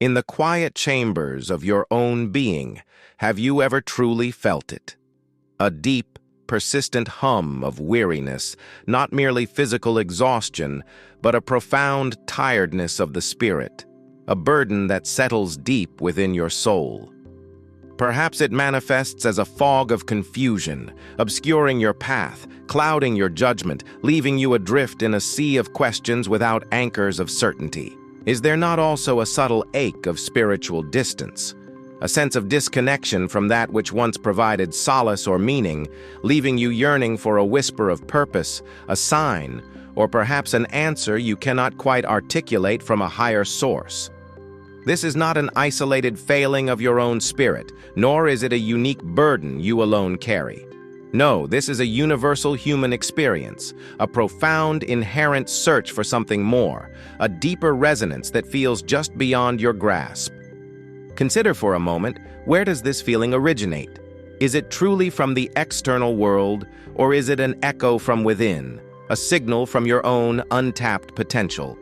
In the quiet chambers of your own being, have you ever truly felt it? A deep, persistent hum of weariness, not merely physical exhaustion, but a profound tiredness of the spirit, a burden that settles deep within your soul. Perhaps it manifests as a fog of confusion, obscuring your path, clouding your judgment, leaving you adrift in a sea of questions without anchors of certainty. Is there not also a subtle ache of spiritual distance, a sense of disconnection from that which once provided solace or meaning, leaving you yearning for a whisper of purpose, a sign, or perhaps an answer you cannot quite articulate from a higher source? This is not an isolated failing of your own spirit, nor is it a unique burden you alone carry. No, this is a universal human experience, a profound, inherent search for something more, a deeper resonance that feels just beyond your grasp. Consider for a moment, where does this feeling originate? Is it truly from the external world, or is it an echo from within, a signal from your own untapped potential?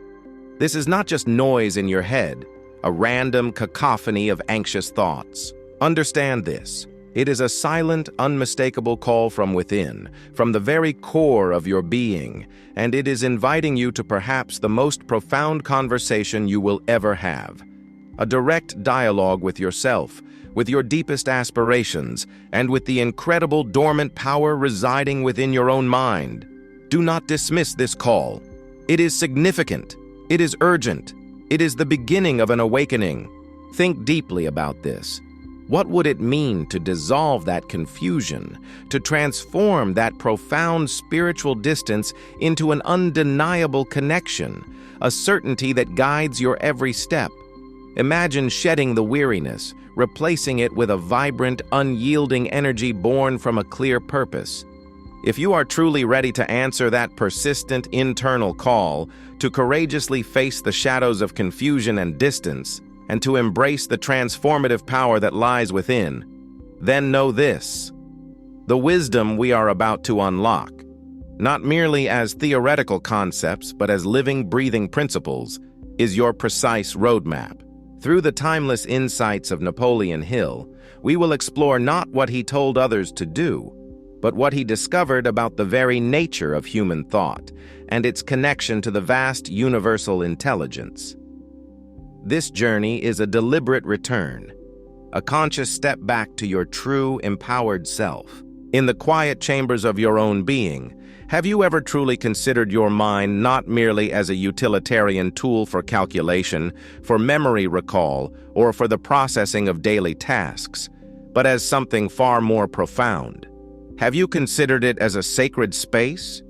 This is not just noise in your head, a random cacophony of anxious thoughts. Understand this. It is a silent, unmistakable call from within, from the very core of your being, and it is inviting you to perhaps the most profound conversation you will ever have. A direct dialogue with yourself, with your deepest aspirations, and with the incredible dormant power residing within your own mind. Do not dismiss this call. It is significant. It is urgent. It is the beginning of an awakening. Think deeply about this. What would it mean to dissolve that confusion, to transform that profound spiritual distance into an undeniable connection, a certainty that guides your every step? Imagine shedding the weariness, replacing it with a vibrant, unyielding energy born from a clear purpose. If you are truly ready to answer that persistent internal call, to courageously face the shadows of confusion and distance, and to embrace the transformative power that lies within, then know this: the wisdom we are about to unlock, not merely as theoretical concepts but as living, breathing principles, is your precise roadmap. Through the timeless insights of Napoleon Hill, we will explore not what he told others to do, but what he discovered about the very nature of human thought and its connection to the vast universal intelligence. This journey is a deliberate return, a conscious step back to your true, empowered self. In the quiet chambers of your own being, have you ever truly considered your mind not merely as a utilitarian tool for calculation, for memory recall, or for the processing of daily tasks, but as something far more profound? Have you considered it as a sacred space?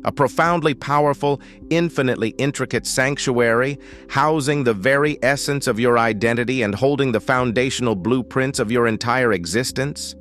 A profoundly powerful, infinitely intricate sanctuary, housing the very essence of your identity and holding the foundational blueprints of your entire existence?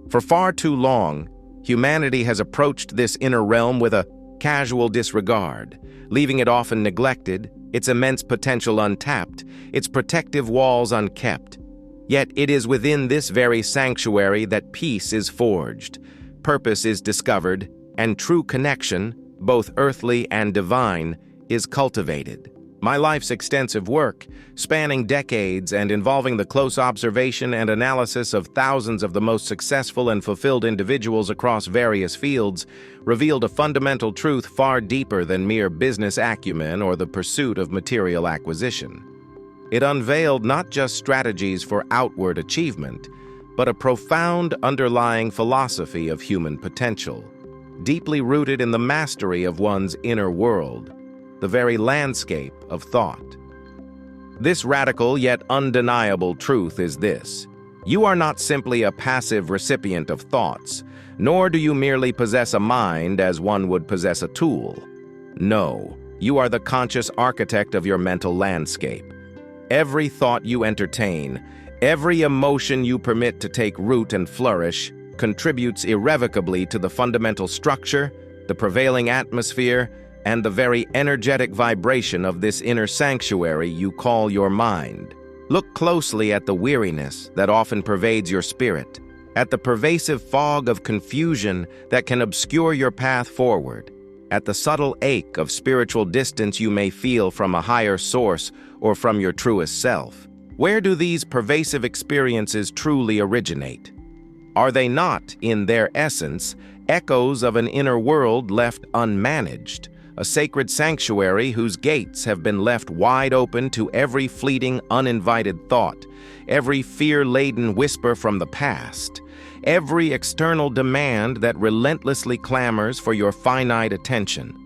For far too long, humanity has approached this inner realm with a casual disregard, leaving it often neglected, its immense potential untapped, its protective walls unkept. Yet it is within this very sanctuary that peace is forged, purpose is discovered, and true connection, both earthly and divine, is cultivated. My life's extensive work, spanning decades and involving the close observation and analysis of thousands of the most successful and fulfilled individuals across various fields, revealed a fundamental truth far deeper than mere business acumen or the pursuit of material acquisition. It unveiled not just strategies for outward achievement, but a profound underlying philosophy of human potential, deeply rooted in the mastery of one's inner world, the very landscape of thought. This radical yet undeniable truth is this: you are not simply a passive recipient of thoughts, nor do you merely possess a mind as one would possess a tool. No, you are the conscious architect of your mental landscape. Every thought you entertain, every emotion you permit to take root and flourish, contributes irrevocably to the fundamental structure, the prevailing atmosphere, and the very energetic vibration of this inner sanctuary you call your mind. Look closely at the weariness that often pervades your spirit, at the pervasive fog of confusion that can obscure your path forward, at the subtle ache of spiritual distance you may feel from a higher source or from your truest self. Where do these pervasive experiences truly originate? Are they not, in their essence, echoes of an inner world left unmanaged, a sacred sanctuary whose gates have been left wide open to every fleeting, uninvited thought, every fear-laden whisper from the past, every external demand that relentlessly clamors for your finite attention?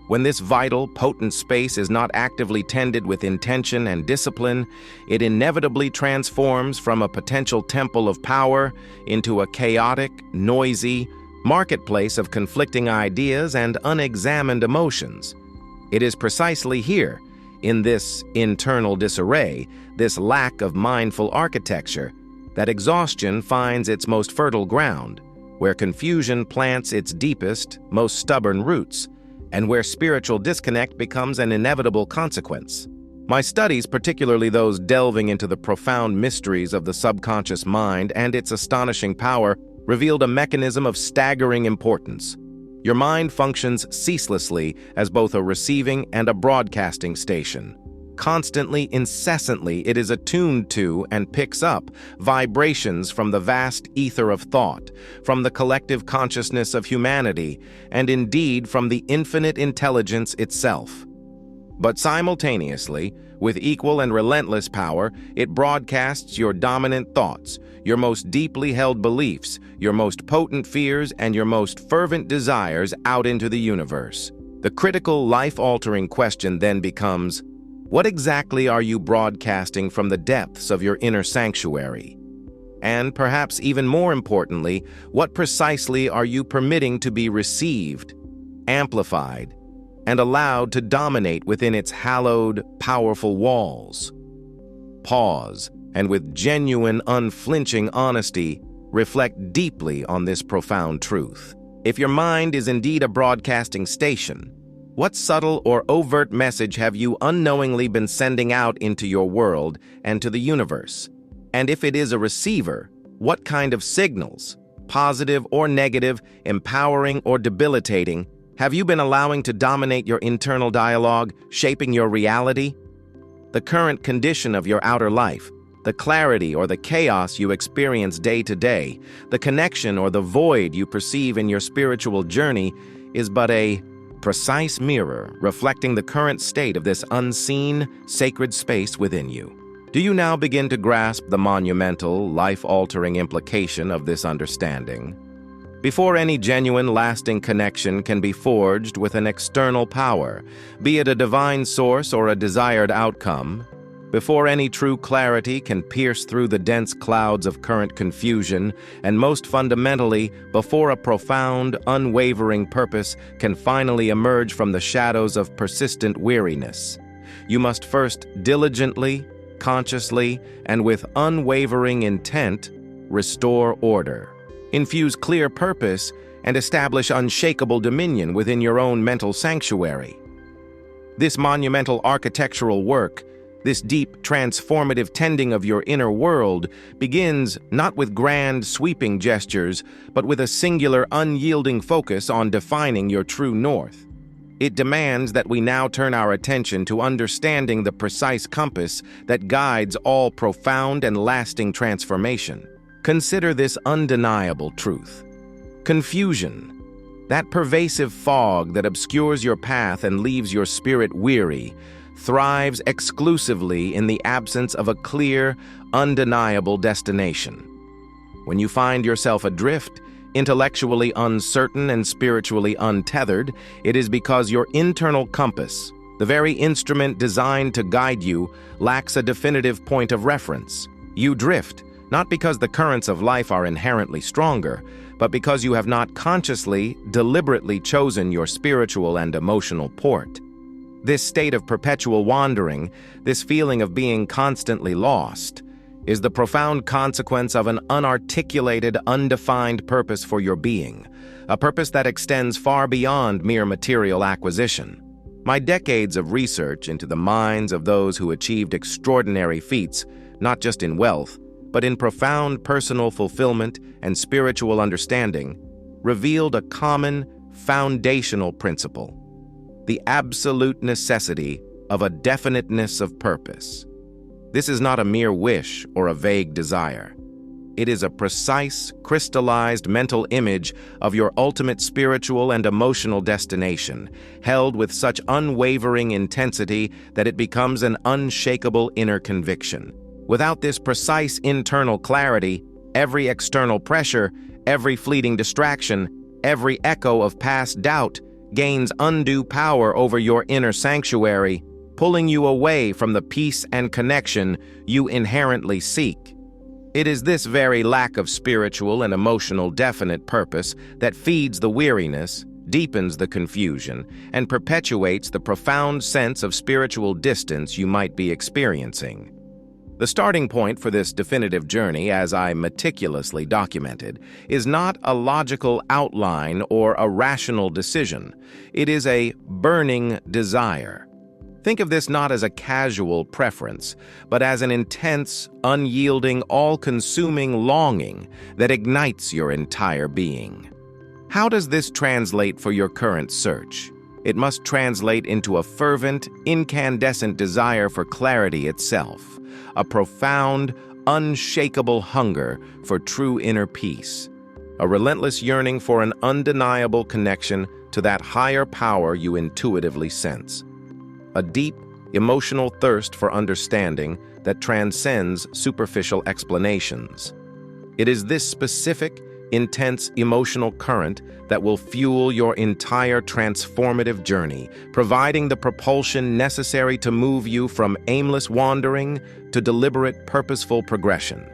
When this vital, potent space is not actively tended with intention and discipline, it inevitably transforms from a potential temple of power into a chaotic, noisy marketplace of conflicting ideas and unexamined emotions. It is precisely here, in this internal disarray, this lack of mindful architecture, that exhaustion finds its most fertile ground, where confusion plants its deepest, most stubborn roots, and where spiritual disconnect becomes an inevitable consequence. My studies, particularly those delving into the profound mysteries of the subconscious mind and its astonishing power, revealed a mechanism of staggering importance. Your mind functions ceaselessly as both a receiving and a broadcasting station. Constantly, incessantly, it is attuned to and picks up vibrations from the vast ether of thought, from the collective consciousness of humanity, and indeed from the infinite intelligence itself. But simultaneously, with equal and relentless power, it broadcasts your dominant thoughts, your most deeply held beliefs, your most potent fears, and your most fervent desires out into the universe. The critical, life-altering question then becomes, what exactly are you broadcasting from the depths of your inner sanctuary? And perhaps even more importantly, what precisely are you permitting to be received, amplified, and allowed to dominate within its hallowed, powerful walls? Pause, and with genuine, unflinching honesty, reflect deeply on this profound truth. If your mind is indeed a broadcasting station, what subtle or overt message have you unknowingly been sending out into your world and to the universe? And if it is a receiver, what kind of signals, positive or negative, empowering or debilitating, have you been allowing to dominate your internal dialogue, shaping your reality? The current condition of your outer life, the clarity or the chaos you experience day to day, the connection or the void you perceive in your spiritual journey is but a precise mirror reflecting the current state of this unseen, sacred space within you. Do you now begin to grasp the monumental, life-altering implication of this understanding? Before any genuine, lasting connection can be forged with an external power, be it a divine source or a desired outcome, before any true clarity can pierce through the dense clouds of current confusion, and most fundamentally, before a profound, unwavering purpose can finally emerge from the shadows of persistent weariness, you must first diligently, consciously, and with unwavering intent, restore order, infuse clear purpose, and establish unshakable dominion within your own mental sanctuary. This monumental architectural work, this deep, transformative tending of your inner world, begins not with grand, sweeping gestures, but with a singular, unyielding focus on defining your true north. It demands that we now turn our attention to understanding the precise compass that guides all profound and lasting transformation. Consider this undeniable truth. Confusion, that pervasive fog that obscures your path and leaves your spirit weary, thrives exclusively in the absence of a clear, undeniable destination. When you find yourself adrift, intellectually uncertain and spiritually untethered, it is because your internal compass, the very instrument designed to guide you, lacks a definitive point of reference. You drift, not because the currents of life are inherently stronger, but because you have not consciously, deliberately chosen your spiritual and emotional port. This state of perpetual wandering, this feeling of being constantly lost, is the profound consequence of an unarticulated, undefined purpose for your being, a purpose that extends far beyond mere material acquisition. My decades of research into the minds of those who achieved extraordinary feats, not just in wealth, but in profound personal fulfillment and spiritual understanding, revealed a common, foundational principle: the absolute necessity of a definiteness of purpose. This is not a mere wish or a vague desire. It is a precise, crystallized mental image of your ultimate spiritual and emotional destination, held with such unwavering intensity that it becomes an unshakable inner conviction. Without this precise internal clarity, every external pressure, every fleeting distraction, every echo of past doubt gains undue power over your inner sanctuary, pulling you away from the peace and connection you inherently seek. It is this very lack of spiritual and emotional definite purpose that feeds the weariness, deepens the confusion, and perpetuates the profound sense of spiritual distance you might be experiencing. The starting point for this definitive journey, as I meticulously documented, is not a logical outline or a rational decision. It is a burning desire. Think of this not as a casual preference, but as an intense, unyielding, all-consuming longing that ignites your entire being. How does this translate for your current search? It must translate into a fervent, incandescent desire for clarity itself, a profound, unshakable hunger for true inner peace, a relentless yearning for an undeniable connection to that higher power you intuitively sense. A deep, emotional thirst for understanding that transcends superficial explanations. It is this specific, intense emotional current that will fuel your entire transformative journey, providing the propulsion necessary to move you from aimless wandering to deliberate, purposeful progression.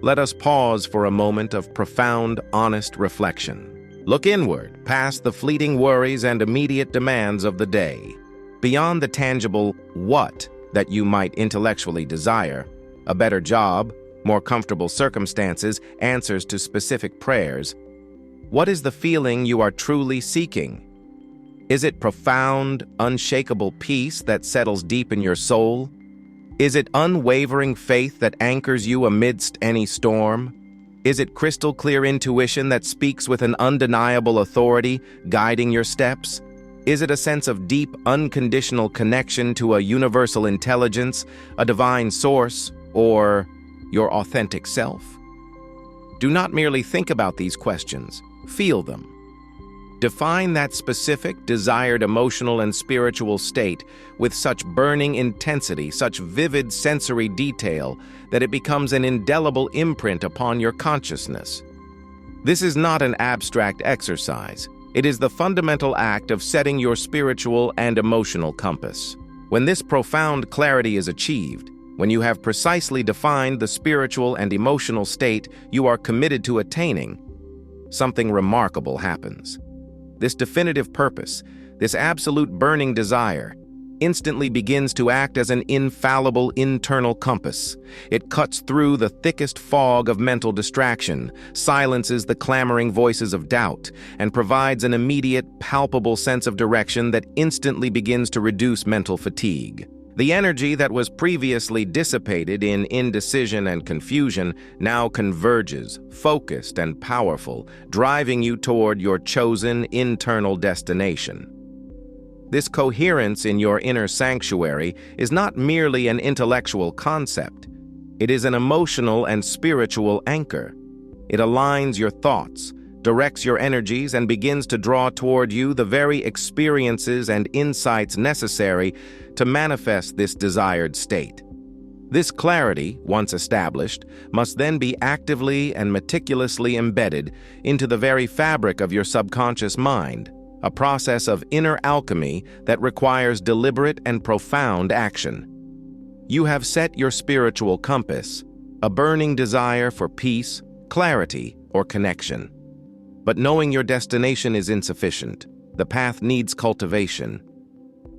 Let us pause for a moment of profound, honest reflection. Look inward, past the fleeting worries and immediate demands of the day. Beyond the tangible what that you might intellectually desire, a better job, more comfortable circumstances, answers to specific prayers, what is the feeling you are truly seeking? Is it profound, unshakable peace that settles deep in your soul? Is it unwavering faith that anchors you amidst any storm? Is it crystal clear intuition that speaks with an undeniable authority, guiding your steps? Is it a sense of deep, unconditional connection to a universal intelligence, a divine source, or your authentic self? Do not merely think about these questions, feel them. Define that specific, desired emotional and spiritual state with such burning intensity, such vivid sensory detail, that it becomes an indelible imprint upon your consciousness. This is not an abstract exercise. It is the fundamental act of setting your spiritual and emotional compass. When this profound clarity is achieved, when you have precisely defined the spiritual and emotional state you are committed to attaining, something remarkable happens. This definitive purpose, this absolute burning desire, instantly begins to act as an infallible internal compass. It cuts through the thickest fog of mental distraction, silences the clamoring voices of doubt, and provides an immediate, palpable sense of direction that instantly begins to reduce mental fatigue. The energy that was previously dissipated in indecision and confusion now converges, focused and powerful, driving you toward your chosen internal destination. This coherence in your inner sanctuary is not merely an intellectual concept. It is an emotional and spiritual anchor. It aligns your thoughts, directs your energies, and begins to draw toward you the very experiences and insights necessary to manifest this desired state. This clarity, once established, must then be actively and meticulously embedded into the very fabric of your subconscious mind, a process of inner alchemy that requires deliberate and profound action. You have set your spiritual compass, a burning desire for peace, clarity, or connection. But knowing your destination is insufficient. The path needs cultivation.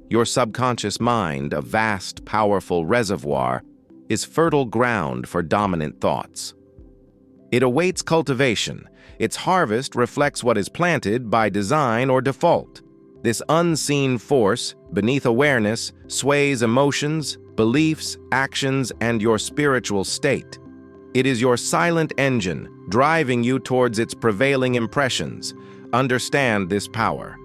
Your subconscious mind, a vast, powerful reservoir, is fertile ground for dominant thoughts. It awaits cultivation. Its harvest reflects what is planted by design or default. This unseen force, beneath awareness, sways emotions, beliefs, actions, and your spiritual state. It is your silent engine, driving you towards its prevailing impressions. Understand this power.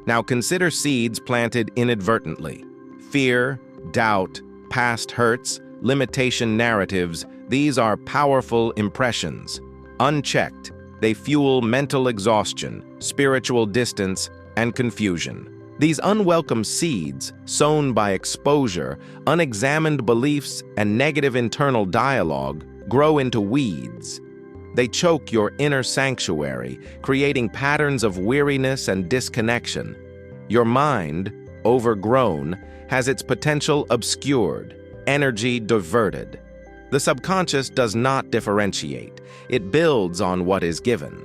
Now consider seeds planted inadvertently. Fear, doubt, past hurts, limitation narratives, these are powerful impressions. Unchecked, they fuel mental exhaustion, spiritual distance, and confusion. These unwelcome seeds, sown by exposure, unexamined beliefs, and negative internal dialogue, grow into weeds. They choke your inner sanctuary, creating patterns of weariness and disconnection. Your mind, overgrown, has its potential obscured, energy diverted. The subconscious does not differentiate. It builds on what is given.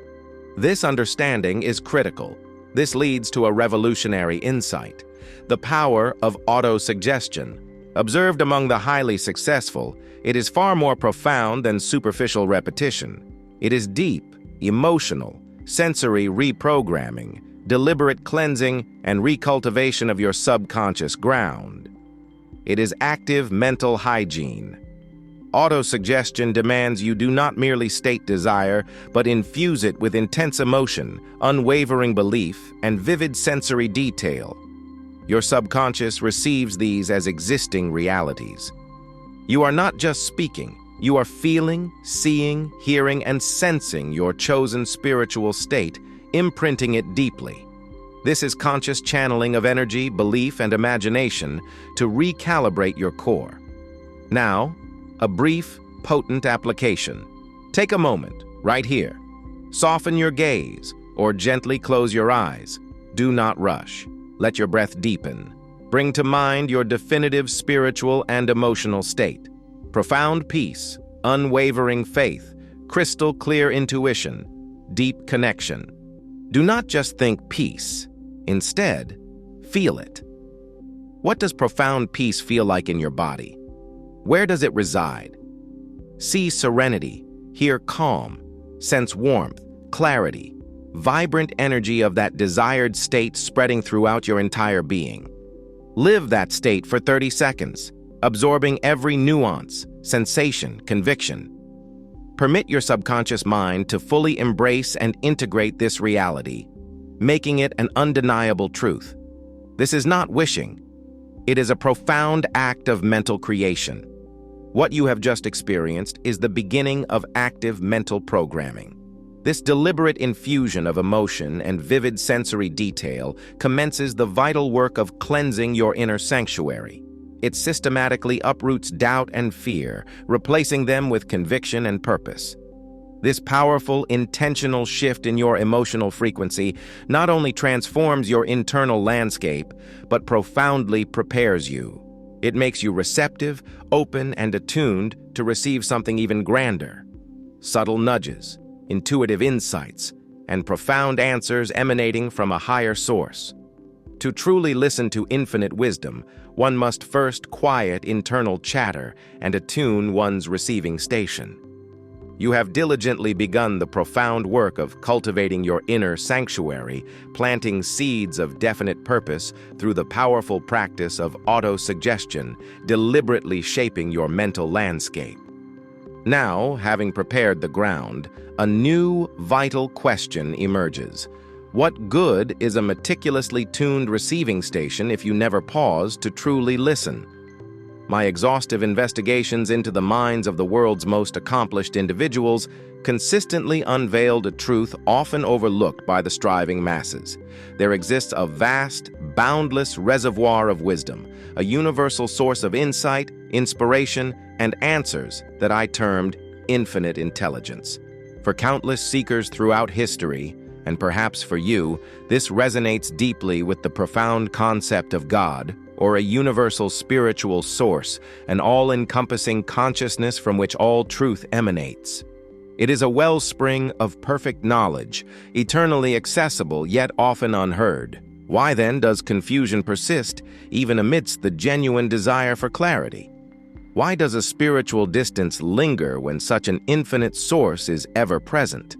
This understanding is critical. This leads to a revolutionary insight: the power of autosuggestion. Observed among the highly successful, it is far more profound than superficial repetition. It is deep, emotional, sensory reprogramming, deliberate cleansing, and recultivation of your subconscious ground. It is active mental hygiene. Autosuggestion demands you do not merely state desire, but infuse it with intense emotion, unwavering belief, and vivid sensory detail. Your subconscious receives these as existing realities. You are not just speaking, you are feeling, seeing, hearing, and sensing your chosen spiritual state, imprinting it deeply. This is conscious channeling of energy, belief, and imagination to recalibrate your core. Now, a brief, potent application. Take a moment, right here. Soften your gaze, or gently close your eyes. Do not rush. Let your breath deepen. Bring to mind your definitive spiritual and emotional state. Profound peace, unwavering faith, crystal clear intuition, deep connection. Do not just think peace. Instead, feel it. What does profound peace feel like in your body? Where does it reside? See serenity, hear calm, sense warmth, clarity, vibrant energy of that desired state spreading throughout your entire being. Live that state for 30 seconds, absorbing every nuance, sensation, conviction. Permit your subconscious mind to fully embrace and integrate this reality, making it an undeniable truth. This is not wishing. It is a profound act of mental creation. What you have just experienced is the beginning of active mental programming. This deliberate infusion of emotion and vivid sensory detail commences the vital work of cleansing your inner sanctuary. It systematically uproots doubt and fear, replacing them with conviction and purpose. This powerful, intentional shift in your emotional frequency not only transforms your internal landscape, but profoundly prepares you. It makes you receptive, open, and attuned to receive something even grander. Subtle nudges, intuitive insights, and profound answers emanating from a higher source. To truly listen to infinite wisdom, one must first quiet internal chatter and attune one's receiving station. You have diligently begun the profound work of cultivating your inner sanctuary, planting seeds of definite purpose through the powerful practice of autosuggestion, deliberately shaping your mental landscape. Now, having prepared the ground, a new, vital question emerges. What good is a meticulously tuned receiving station if you never pause to truly listen? My exhaustive investigations into the minds of the world's most accomplished individuals consistently unveiled a truth often overlooked by the striving masses. There exists a vast, boundless reservoir of wisdom, a universal source of insight, inspiration, and answers that I termed infinite intelligence. For countless seekers throughout history, and perhaps for you, this resonates deeply with the profound concept of God, or a universal spiritual source, an all-encompassing consciousness from which all truth emanates. It is a wellspring of perfect knowledge, eternally accessible yet often unheard. Why then does confusion persist, even amidst the genuine desire for clarity? Why does a spiritual distance linger when such an infinite source is ever present?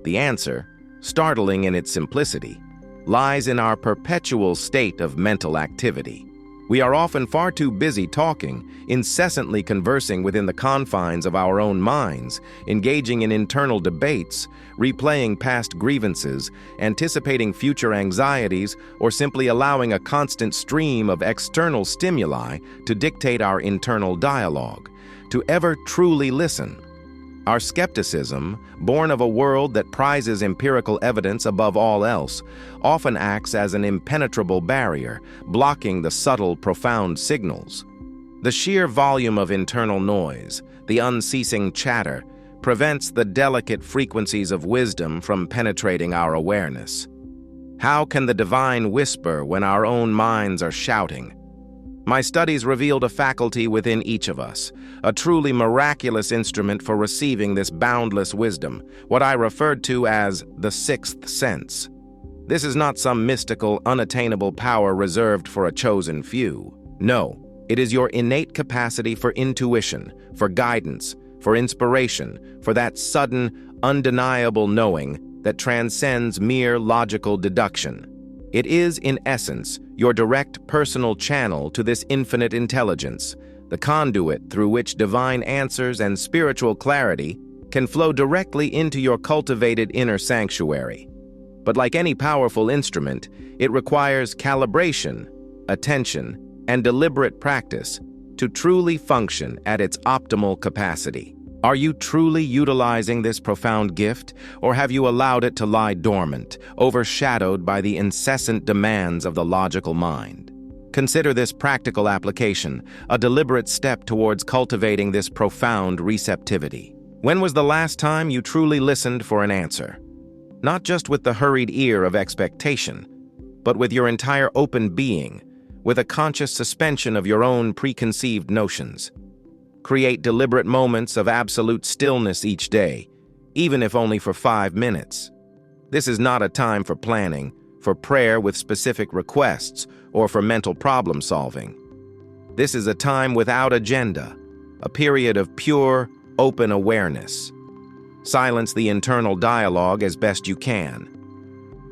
The answer, startling in its simplicity, lies in our perpetual state of mental activity. We are often far too busy talking, incessantly conversing within the confines of our own minds, engaging in internal debates, replaying past grievances, anticipating future anxieties, or simply allowing a constant stream of external stimuli to dictate our internal dialogue. To ever truly listen, our skepticism, born of a world that prizes empirical evidence above all else, often acts as an impenetrable barrier, blocking the subtle, profound signals. The sheer volume of internal noise, the unceasing chatter, prevents the delicate frequencies of wisdom from penetrating our awareness. How can the divine whisper when our own minds are shouting? My studies revealed a faculty within each of us, a truly miraculous instrument for receiving this boundless wisdom, what I referred to as the sixth sense. This is not some mystical, unattainable power reserved for a chosen few. No, it is your innate capacity for intuition, for guidance, for inspiration, for that sudden, undeniable knowing that transcends mere logical deduction. It is, in essence, your direct personal channel to this infinite intelligence, the conduit through which divine answers and spiritual clarity can flow directly into your cultivated inner sanctuary. But like any powerful instrument, it requires calibration, attention, and deliberate practice to truly function at its optimal capacity. Are you truly utilizing this profound gift, or have you allowed it to lie dormant, overshadowed by the incessant demands of the logical mind? Consider this practical application, a deliberate step towards cultivating this profound receptivity. When was the last time you truly listened for an answer? Not just with the hurried ear of expectation, but with your entire open being, with a conscious suspension of your own preconceived notions. Create deliberate moments of absolute stillness each day, even if only for 5 minutes. This is not a time for planning, for prayer with specific requests, or for mental problem solving. This is a time without agenda, a period of pure, open awareness. Silence the internal dialogue as best you can.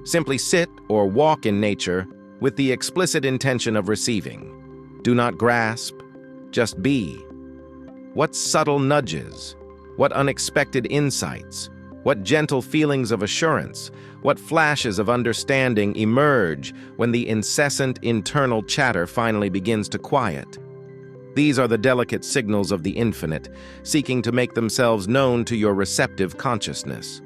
Simply sit or walk in nature with the explicit intention of receiving. Do not grasp, just be. What subtle nudges, what unexpected insights, what gentle feelings of assurance, what flashes of understanding emerge when the incessant internal chatter finally begins to quiet. These are the delicate signals of the infinite, seeking to make themselves known to your receptive consciousness.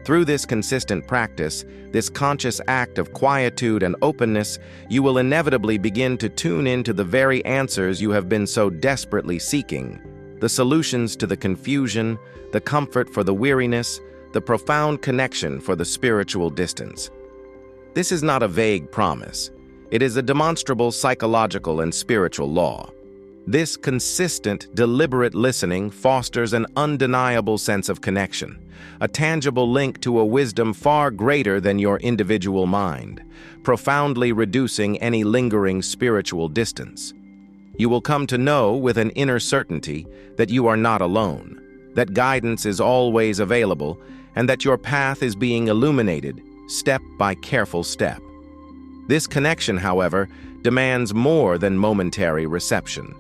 Through this consistent practice, this conscious act of quietude and openness, you will inevitably begin to tune into the very answers you have been so desperately seeking, the solutions to the confusion, the comfort for the weariness, the profound connection for the spiritual distance. This is not a vague promise. It is a demonstrable psychological and spiritual law. This consistent, deliberate listening fosters an undeniable sense of connection, a tangible link to a wisdom far greater than your individual mind, profoundly reducing any lingering spiritual distance. You will come to know with an inner certainty that you are not alone, that guidance is always available, and that your path is being illuminated step by careful step. This connection, however, demands more than momentary reception.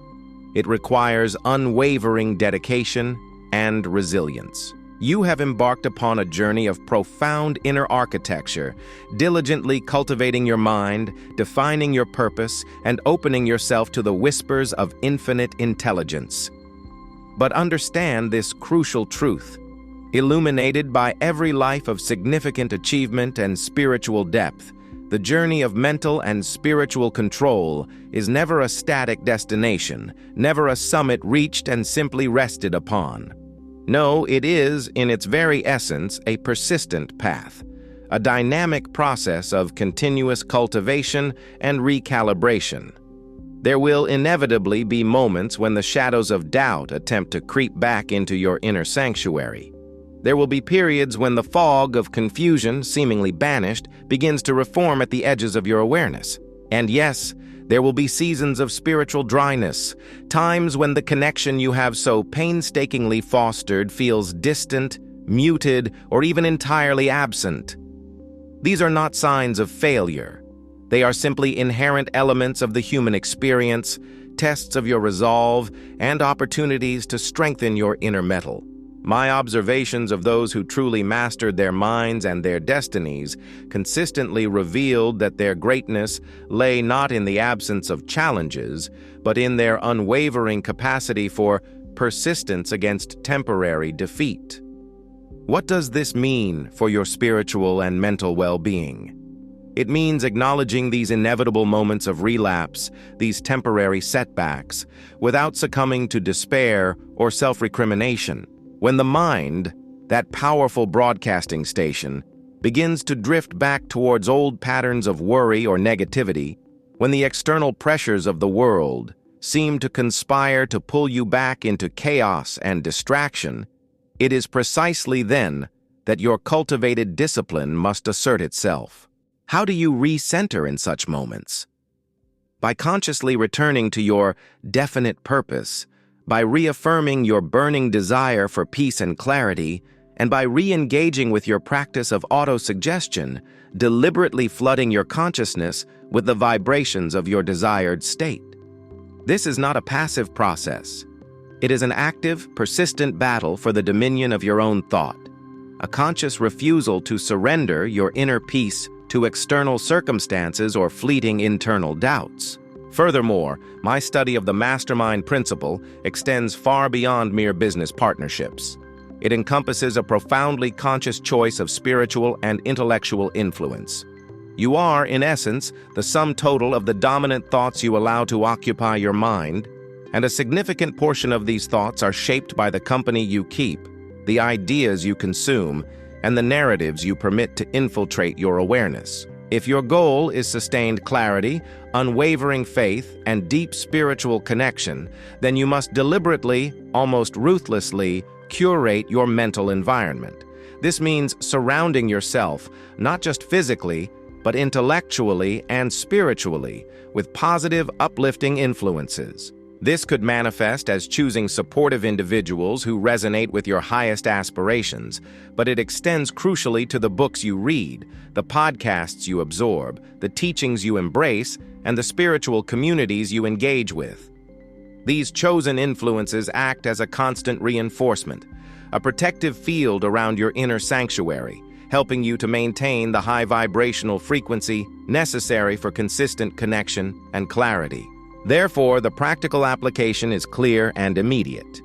It requires unwavering dedication and resilience. You have embarked upon a journey of profound inner architecture, diligently cultivating your mind, defining your purpose, and opening yourself to the whispers of infinite intelligence. But understand this crucial truth. Illuminated by every life of significant achievement and spiritual depth, the journey of mental and spiritual control is never a static destination, never a summit reached and simply rested upon. No, it is, in its very essence, a persistent path, a dynamic process of continuous cultivation and recalibration. There will inevitably be moments when the shadows of doubt attempt to creep back into your inner sanctuary. There will be periods when the fog of confusion, seemingly banished, begins to reform at the edges of your awareness. And yes, there will be seasons of spiritual dryness, times when the connection you have so painstakingly fostered feels distant, muted, or even entirely absent. These are not signs of failure. They are simply inherent elements of the human experience, tests of your resolve, and opportunities to strengthen your inner mettle. My observations of those who truly mastered their minds and their destinies consistently revealed that their greatness lay not in the absence of challenges, but in their unwavering capacity for persistence against temporary defeat. What does this mean for your spiritual and mental well-being? It means acknowledging these inevitable moments of relapse, these temporary setbacks, without succumbing to despair or self-recrimination. When the mind, that powerful broadcasting station, begins to drift back towards old patterns of worry or negativity, when the external pressures of the world seem to conspire to pull you back into chaos and distraction, it is precisely then that your cultivated discipline must assert itself. How do you recenter in such moments? By consciously returning to your definite purpose, by reaffirming your burning desire for peace and clarity, and by re-engaging with your practice of autosuggestion, deliberately flooding your consciousness with the vibrations of your desired state. This is not a passive process. It is an active, persistent battle for the dominion of your own thought, a conscious refusal to surrender your inner peace to external circumstances or fleeting internal doubts. Furthermore, my study of the mastermind principle extends far beyond mere business partnerships. It encompasses a profoundly conscious choice of spiritual and intellectual influence. You are, in essence, the sum total of the dominant thoughts you allow to occupy your mind, and a significant portion of these thoughts are shaped by the company you keep, the ideas you consume, and the narratives you permit to infiltrate your awareness. If your goal is sustained clarity, unwavering faith, and deep spiritual connection, then you must deliberately, almost ruthlessly, curate your mental environment. This means surrounding yourself, not just physically, but intellectually and spiritually, with positive, uplifting influences. This could manifest as choosing supportive individuals who resonate with your highest aspirations, but it extends crucially to the books you read, the podcasts you absorb, the teachings you embrace, and the spiritual communities you engage with. These chosen influences act as a constant reinforcement, a protective field around your inner sanctuary, helping you to maintain the high vibrational frequency necessary for consistent connection and clarity. Therefore, the practical application is clear and immediate.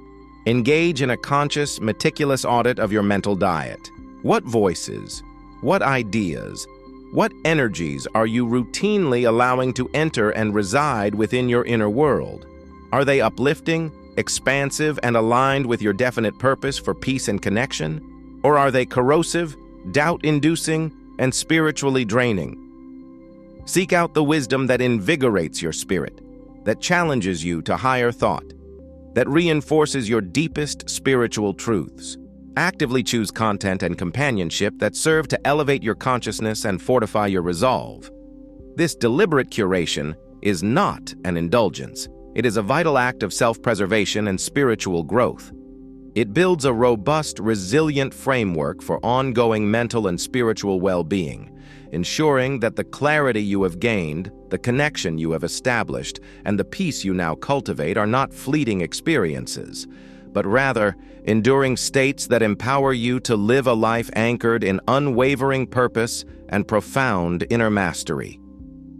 Engage in a conscious, meticulous audit of your mental diet. What voices, what ideas, what energies are you routinely allowing to enter and reside within your inner world? Are they uplifting, expansive, and aligned with your definite purpose for peace and connection? Or are they corrosive, doubt-inducing, and spiritually draining? Seek out the wisdom that invigorates your spirit, that challenges you to higher thought, that reinforces your deepest spiritual truths. Actively choose content and companionship that serve to elevate your consciousness and fortify your resolve. This deliberate curation is not an indulgence. It is a vital act of self-preservation and spiritual growth. It builds a robust, resilient framework for ongoing mental and spiritual well-being, ensuring that the clarity you have gained, the connection you have established, and the peace you now cultivate are not fleeting experiences, but rather enduring states that empower you to live a life anchored in unwavering purpose and profound inner mastery.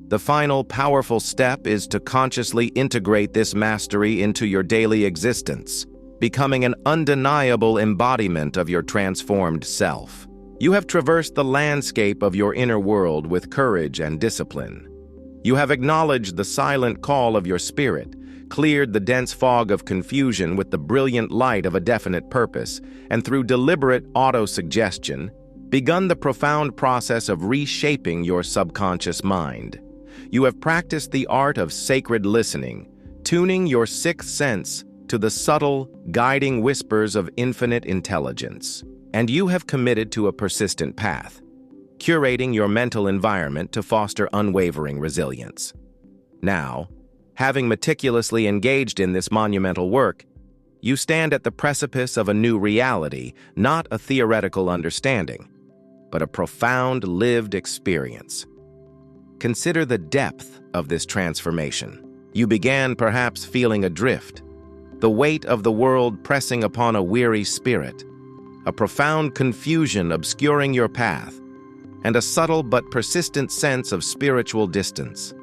The final powerful step is to consciously integrate this mastery into your daily existence, becoming an undeniable embodiment of your transformed self. You have traversed the landscape of your inner world with courage and discipline. You have acknowledged the silent call of your spirit, cleared the dense fog of confusion with the brilliant light of a definite purpose, and through deliberate autosuggestion, begun the profound process of reshaping your subconscious mind. You have practiced the art of sacred listening, tuning your sixth sense to the subtle, guiding whispers of infinite intelligence. And you have committed to a persistent path, curating your mental environment to foster unwavering resilience. Now, having meticulously engaged in this monumental work, you stand at the precipice of a new reality, not a theoretical understanding, but a profound lived experience. consider the depth of this transformation. You began perhaps feeling adrift, the weight of the world pressing upon a weary spirit, a profound confusion obscuring your path, and a subtle but persistent sense of spiritual distance.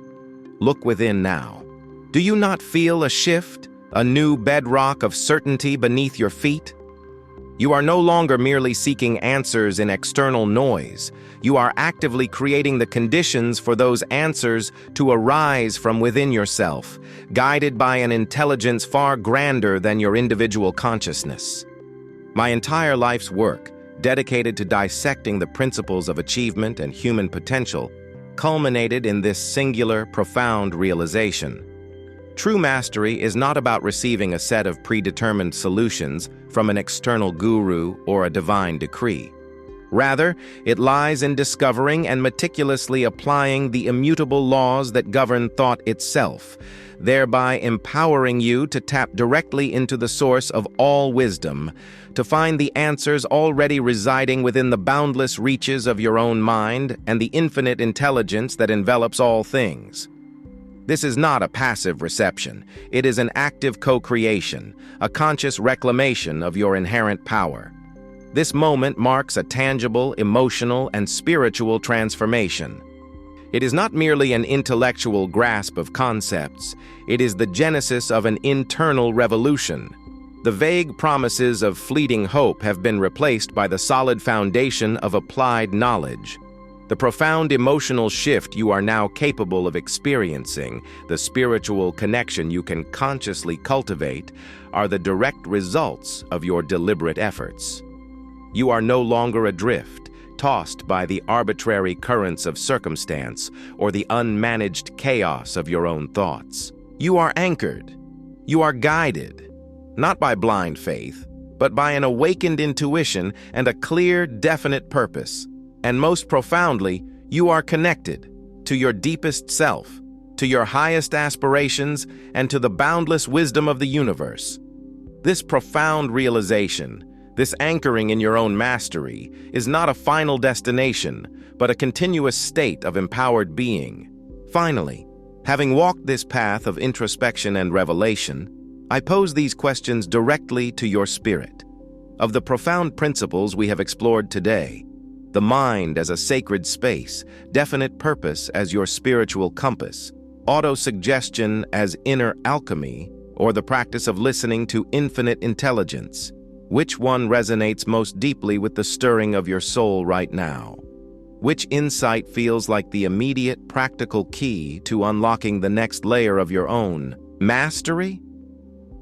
Look within now. Do you not feel a shift, a new bedrock of certainty beneath your feet? You are no longer merely seeking answers in external noise. You are actively creating the conditions for those answers to arise from within yourself, guided by an intelligence far grander than your individual consciousness. My entire life's work, dedicated to dissecting the principles of achievement and human potential, culminated in this singular, profound realization. True mastery is not about receiving a set of predetermined solutions from an external guru or a divine decree. Rather, it lies in discovering and meticulously applying the immutable laws that govern thought itself, thereby empowering you to tap directly into the source of all wisdom, to find the answers already residing within the boundless reaches of your own mind and the infinite intelligence that envelops all things. This is not a passive reception. It is an active co-creation, a conscious reclamation of your inherent power. This moment marks a tangible, emotional, and spiritual transformation. It is not merely an intellectual grasp of concepts. It is the genesis of an internal revolution. The vague promises of fleeting hope have been replaced by the solid foundation of applied knowledge. The profound emotional shift you are now capable of experiencing, the spiritual connection you can consciously cultivate, are the direct results of your deliberate efforts. You are no longer adrift, tossed by the arbitrary currents of circumstance or the unmanaged chaos of your own thoughts. You are anchored. You are guided, not by blind faith, but by an awakened intuition and a clear, definite purpose. And most profoundly, you are connected to your deepest self, to your highest aspirations, and to the boundless wisdom of the universe. This profound realization, this anchoring in your own mastery, is not a final destination, but a continuous state of empowered being. Finally, having walked this path of introspection and revelation, I pose these questions directly to your spirit. Of the profound principles we have explored today, the mind as a sacred space, definite purpose as your spiritual compass, autosuggestion as inner alchemy, or the practice of listening to infinite intelligence, which one resonates most deeply with the stirring of your soul right now? Which insight feels like the immediate practical key to unlocking the next layer of your own mastery?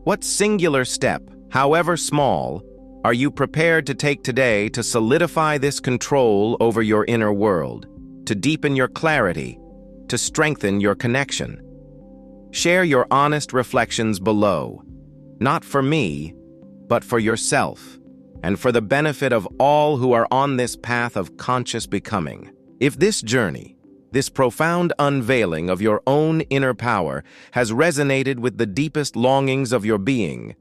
What singular step, however small, are you prepared to take today to solidify this control over your inner world, to deepen your clarity, to strengthen your connection? Share your honest reflections below, not for me, but for yourself, and for the benefit of all who are on this path of conscious becoming. If this journey, this profound unveiling of your own inner power, has resonated with the deepest longings of your being,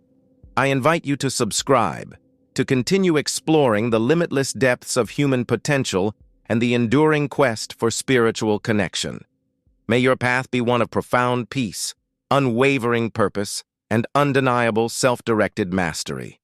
I invite you to subscribe, to continue exploring the limitless depths of human potential and the enduring quest for spiritual connection. May your path be one of profound peace, unwavering purpose, and undeniable self-directed mastery.